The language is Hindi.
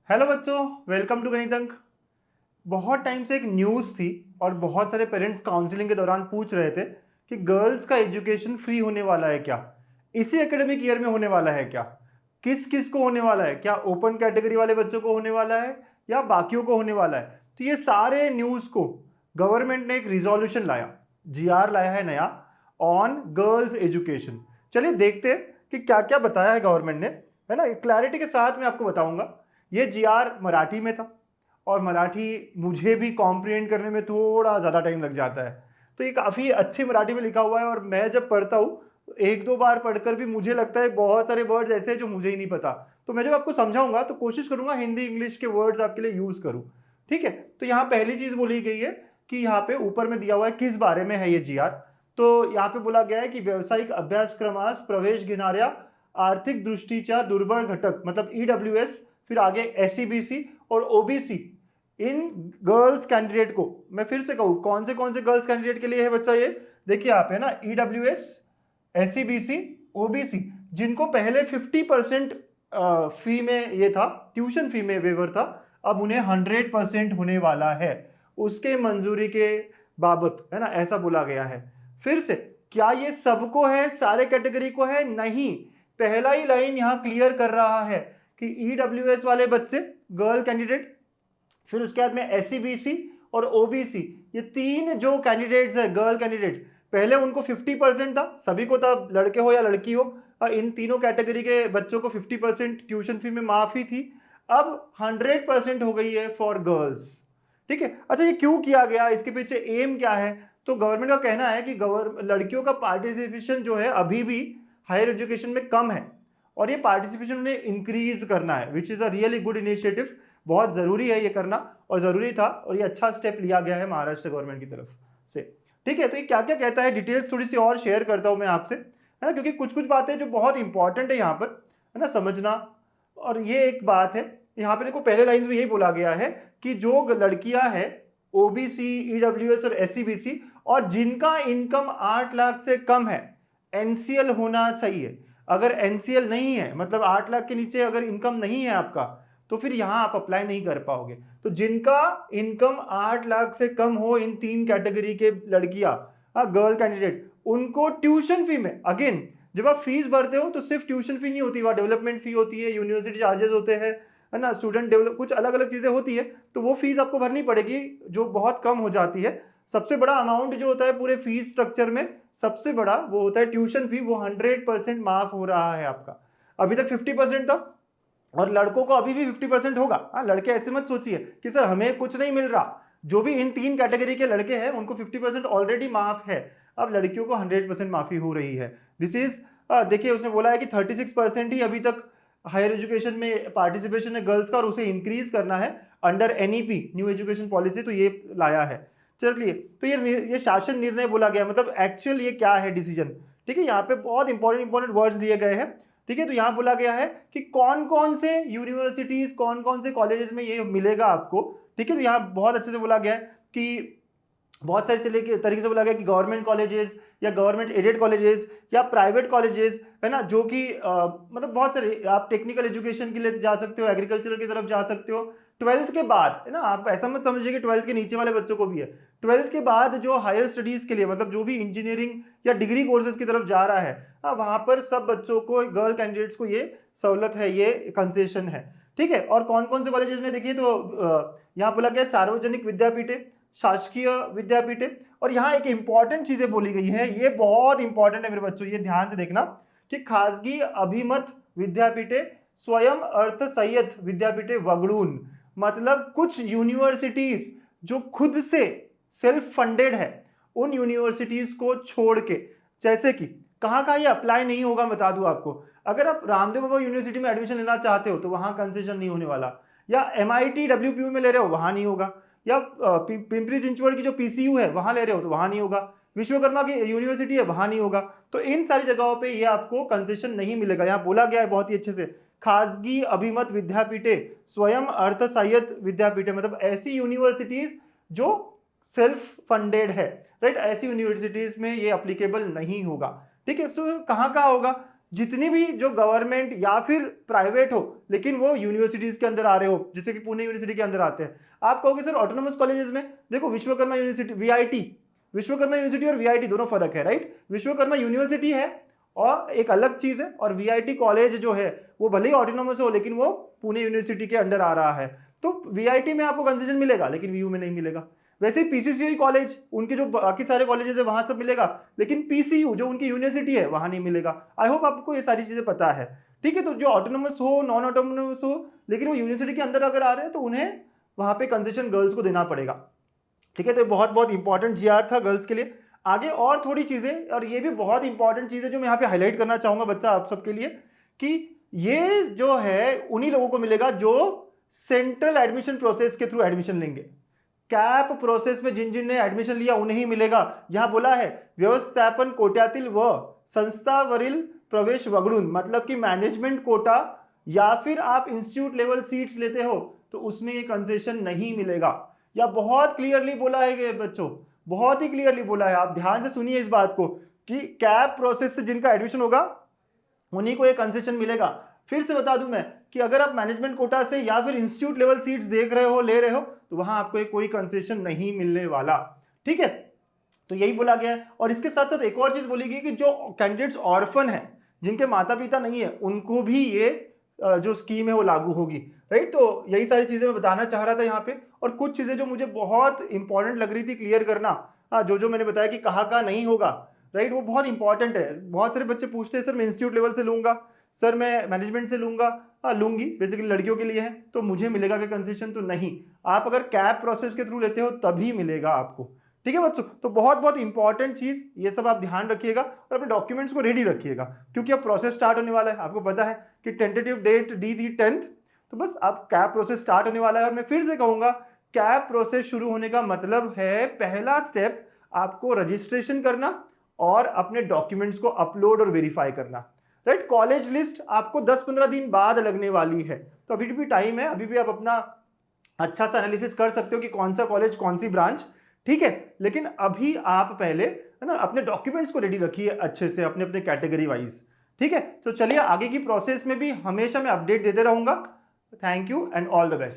हेलो बच्चों, वेलकम टू गणित अंक। बहुत टाइम से एक न्यूज़ थी और बहुत सारे पेरेंट्स काउंसलिंग के दौरान पूछ रहे थे कि गर्ल्स का एजुकेशन फ्री होने वाला है क्या, इसी एकेडमिक ईयर में होने वाला है क्या, किस किस को होने वाला है, क्या ओपन कैटेगरी वाले बच्चों को होने वाला है या बाकियों को होने वाला है। तो ये सारे न्यूज़ को गवर्नमेंट ने एक रिजोल्यूशन लाया, जीआर लाया है नया ऑन गर्ल्स एजुकेशन। चलिए देखते हैं कि क्या क्या बताया है गवर्नमेंट ने, है ना। क्लैरिटी के साथ मैं आपको बताऊंगा। ये जीआर मराठी में था और मराठी मुझे भी कॉम्प्रिहेंड करने में थोड़ा ज़्यादा टाइम लग जाता है, तो ये काफ़ी अच्छी मराठी में लिखा हुआ है और मैं जब पढ़ता हूँ एक दो बार पढ़कर भी मुझे लगता है बहुत सारे वर्ड्स ऐसे हैं जो मुझे ही नहीं पता। तो मैं जब आपको समझाऊंगा तो कोशिश करूंगा हिंदी इंग्लिश के वर्ड्स आपके लिए यूज़ करूँ, ठीक है। तो यहाँ पहली चीज़ बोली गई है कि यहाँ पे ऊपर में दिया हुआ है किस बारे में है ये जीआर। तो यहाँ पे बोला गया है कि व्यावसायिक अभ्यासक्रमास प्रवेश घेणाऱ्या आर्थिक दृष्टीच्या दुर्बल घटक मतलब ईडब्ल्यूएस, फिर आगे एससीबीसी और ओबीसी इन गर्ल्स कैंडिडेट को, मैं फिर से कहूँ कौन से गर्ल्स कैंडिडेट के लिए है बच्चा, ये देखिए आप है ना, ईडब्ल्यूएस, एससीबीसी, ओबीसी, जिनको पहले 50% फी में ये था, ट्यूशन फी में वेवर था, अब उन्हें 100% होने वाला है उसके मंजूरी के बाबत, है ना, ऐसा बोला गया है। फिर से क्या ये सबको है, सारे कैटेगरी को है? नहीं, पहला ही लाइन यहां क्लियर कर रहा है कि ईडब्ल्यूएस वाले बच्चे गर्ल कैंडिडेट, फिर उसके बाद में एससीबीसी और ओबीसी, ये तीन जो कैंडिडेट्स है गर्ल कैंडिडेट, पहले उनको 50% था, सभी को था, लड़के हो या लड़की हो, इन तीनों कैटेगरी के बच्चों को 50% ट्यूशन फी में माफी थी, अब 100% हो गई है फॉर गर्ल्स, ठीक है। अच्छा, ये क्यों किया गया, इसके पीछे एम क्या है? तो गवर्नमेंट का कहना है कि लड़कियों का पार्टिसिपेशन जो है अभी भी हायर एजुकेशन में कम है और ये पार्टिसिपेशन उन्हें इंक्रीज करना है, which is a really good initiative. बहुत ज़रूरी है ये करना और ज़रूरी था और ये अच्छा स्टेप लिया गया है महाराष्ट्र गवर्नमेंट की तरफ से, ठीक है। तो ये क्या क्या कहता है, डिटेल्स थोड़ी सी और शेयर करता हूँ मैं आपसे, है ना, क्योंकि कुछ कुछ बातें जो बहुत इंपॉर्टेंट है यहाँ पर, है ना, समझना। और ये एक बात है यहाँ पे, देखो पहले लाइन में यही बोला गया है कि जो लड़कियां हैं ओबीसी, ईडब्ल्यूएस और एससीबीसी और जिनका इनकम 8 लाख से कम है, एनसीएल होना चाहिए। अगर एनसीएल नहीं है, मतलब 8 लाख के नीचे अगर इनकम नहीं है आपका, तो फिर यहां आप अप्लाई नहीं कर पाओगे। तो जिनका इनकम 8 लाख से कम हो, इन तीन कैटेगरी के लड़कियां, गर्ल कैंडिडेट, उनको ट्यूशन फी में, अगेन जब आप फीस भरते हो तो सिर्फ ट्यूशन फी नहीं होती, वहाँ डेवलपमेंट फी होती है, यूनिवर्सिटी चार्जेस होते हैं, है ना, स्टूडेंट डेवलप, कुछ अलग अलग चीजें होती है, तो वो फीस आपको भरनी पड़ेगी जो बहुत कम हो जाती है। सबसे बड़ा अमाउंट जो होता है पूरे फीस स्ट्रक्चर में, सबसे बड़ा वो होता है ट्यूशन फी, वो 100% माफ हो रहा है आपका। अभी तक 50% था और लड़कों को अभी भी 50% होगा। हाँ, लड़के ऐसे मत सोचिए कि सर हमें कुछ नहीं मिल रहा, जो भी इन तीन कैटेगरी के लड़के हैं उनको 50% ऑलरेडी माफ है, अब लड़कियों को 100% माफी हो रही है। दिस इज, देखिए उसने बोला है कि 36% ही अभी तक हायर एजुकेशन में पार्टिसिपेशन है गर्ल्स का और उसे इंक्रीज करना है under NEP, new education policy, तो ये लाया है। चलिए, तो ये शासन निर्णय बोला गया, मतलब एक्चुअल ये क्या है डिसीजन, ठीक है। यहाँ पे बहुत इंपॉर्टेंट वर्ड्स लिए गए हैं, ठीक है। तो यहाँ बोला गया है कि कौन कौन से यूनिवर्सिटीज, कौन कौन से कॉलेजेस में ये मिलेगा आपको, ठीक है। तो यहाँ बहुत अच्छे से बोला गया है कि बहुत सारे तरीके से बोला गया कि गवर्नमेंट कॉलेजेस या गवर्नमेंट एडेड कॉलेजेस या प्राइवेट कॉलेजेस, है ना, जो कि मतलब बहुत सारे, आप टेक्निकल एजुकेशन के लिए जा सकते हो, एग्रीकल्चर की तरफ जा सकते हो, 12th के बाद, है ना, आप ऐसा मत समझिए कि 12th के नीचे वाले बच्चों को भी है। 12th के बाद जो हायर स्टडीज के लिए, मतलब जो भी इंजीनियरिंग या डिग्री कोर्सेज की तरफ जा रहा है, वहां पर सब बच्चों को, गर्ल कैंडिडेट्स को ये सहूलत है, ये कंसेशन है, ठीक है। और कौन कौन से कॉलेजेस में देखिए, तो यहाँ बोला गया सार्वजनिक विद्यापीठे, शासकीय विद्यापीठे, और यहाँ एक इंपॉर्टेंट चीजें बोली गई है, ये बहुत इंपॉर्टेंट है मेरे बच्चों, ये ध्यान से देखना, कि खासगी अभिमत विद्यापीठे, स्वयं अर्थसहाय्यित विद्यापीठे वगळून, मतलब कुछ यूनिवर्सिटीज जो खुद से सेल्फ फंडेड है, उन यूनिवर्सिटीज को छोड़ के, जैसे कि कहाँ कहाँ ये अप्लाई नहीं होगा बता दूं आपको, अगर आप रामदेव बाबा यूनिवर्सिटी में एडमिशन लेना चाहते हो तो वहां कंसेशन नहीं होने वाला, या एमआईटी डब्ल्यूपीयू में ले रहे हो वहां नहीं होगा, या पिंपरी चिंचवड की जो पीसीयू है वहां ले रहे हो तो वहां नहीं होगा, विश्वकर्मा की यूनिवर्सिटी है वहां नहीं होगा, तो इन सारी जगहों पे ये आपको कंसेशन नहीं मिलेगा। यहाँ बोला गया है बहुत ही अच्छे से, खासगी अभिमत विद्यापीठे, स्वयं अर्थसहाय्यित विद्यापीठे, मतलब ऐसी यूनिवर्सिटीज जो सेल्फ फंडेड है, राइट, ऐसी यूनिवर्सिटीज में ये अप्लीकेबल नहीं होगा, ठीक है। सो कहाँ कहाँ होगा, जितनी भी जो गवर्नमेंट या फिर प्राइवेट हो लेकिन वो यूनिवर्सिटीज के अंदर आ रहे हो, जैसे कि पुणे यूनिवर्सिटी के अंदर आते हैं। आप कहोगे सर ऑटोनोमस कॉलेजेस में देखो Vishwakarma university, VIT, Vishwakarma university और वीआईटी दोनों फर्क है, राइट। विश्वकर्मा यूनिवर्सिटी है और एक अलग चीज है, और वीआईटी कॉलेज जो है वो भले ही ऑटोनोमस हो लेकिन वो पुणे यूनिवर्सिटी के अंडर आ रहा है। तो वीआईटी में आपको कंसेशन मिलेगा लेकिन वीयू में नहीं मिलेगा। वैसे ही पीसीसीआई कॉलेज, उनके जो बाकी सारे कॉलेजेस है वहां सब मिलेगा, लेकिन पीसीयू जो उनकी यूनिवर्सिटी है वहां नहीं मिलेगा। आई होप आपको ये सारी चीजें पता है, ठीक है। तो जो ऑटोनोमस हो नॉन ऑटोनोमस हो लेकिन वो यूनिवर्सिटी के अंदर अगर आ रहे हैं तो उन्हें वहां पे कंसेशन गर्ल्स को देना पड़ेगा, ठीक है। तो बहुत बहुत इंपॉर्टेंट जीआर था गर्ल्स के लिए। आगे और थोड़ी चीजें, और ये भी बहुत इंपॉर्टेंट चीज है जो मैं यहाँ पे हाईलाइट करना चाहूंगा बच्चा आप सबके लिए, कि ये जो है उन्हीं लोगों को मिलेगा जो सेंट्रल एडमिशन प्रोसेस के थ्रू एडमिशन लेंगे। कैप प्रोसेस में जिन जिन ने एडमिशन लिया उन्हें ही मिलेगा। यहां बोला है व्यवस्थापन कोट्यातील व संस्थावरील प्रवेश वगळून, मतलब कि मैनेजमेंट कोटा या फिर आप इंस्टीट्यूट लेवल सीट्स लेते हो तो उसमें ये कंसेशन नहीं मिलेगा। या बहुत क्लियरली बोला है बच्चों, बहुत ही क्लियरली बोला है, आप ध्यान से सुनिए इस बात को, कि कैप प्रोसेस से जिनका एडमिशन होगा उन्हीं को ये कंसेशन मिलेगा। फिर से बता दूं मैं कि अगर आप मैनेजमेंट कोटा से या फिर इंस्टीट्यूट लेवल सीट्स देख रहे हो, ले रहे हो, तो वहां आपको कोई कंसेशन नहीं मिलने वाला, ठीक है। तो यही बोला गया है। और इसके साथ साथ एक और चीज बोली गई कि जो कैंडिडेट्स ऑर्फन है, जिनके माता पिता नहीं है, उनको भी ये जो स्कीम है वो लागू होगी, राइट। तो यही सारी चीजें मैं बताना चाह रहा था यहाँ पे। और कुछ चीजें जो मुझे बहुत इंपॉर्टेंट लग रही थी क्लियर करना, जो मैंने बताया कि कहाँ नहीं होगा, राइट, वो बहुत इंपॉर्टेंट है। बहुत सारे बच्चे पूछते हैं सर मैं इंस्टीट्यूट लेवल से लूंगा, सर मैं मैनेजमेंट से लूंगा, लूंगी, बेसिकली लड़कियों के लिए है, तो मुझे मिलेगा क्या कंसेशन? तो नहीं, आप अगर कैप प्रोसेस के थ्रू लेते हो तभी मिलेगा आपको, ठीक है बच्चों। तो बहुत बहुत इंपॉर्टेंट चीज ये सब आप ध्यान रखिएगा और अपने डॉक्यूमेंट्स को रेडी रखिएगा, क्योंकि अब प्रोसेस स्टार्ट होने वाला है। आपको पता है कि टेंटेटिव डेट दी थी 10th, तो बस अब कैप प्रोसेस स्टार्ट होने वाला है। और मैं फिर से कहूंगा, कैप प्रोसेस शुरू होने का मतलब है पहला स्टेप आपको रजिस्ट्रेशन करना और अपने डॉक्यूमेंट्स को अपलोड और वेरीफाई करना, राइट। कॉलेज लिस्ट आपको 10-15 दिन बाद लगने वाली है, तो अभी भी टाइम है, अभी भी आप अपना अच्छा सा एनालिसिस कर सकते हो कि कौन सा कॉलेज कौन सी ब्रांच, ठीक है। लेकिन अभी आप पहले है ना अपने डॉक्यूमेंट्स को रेडी रखिए अच्छे से, अपने अपने कैटेगरी वाइज, ठीक है। तो चलिए आगे की प्रोसेस में भी हमेशा मैं अपडेट देते रहूंगा। Thank you and all the best.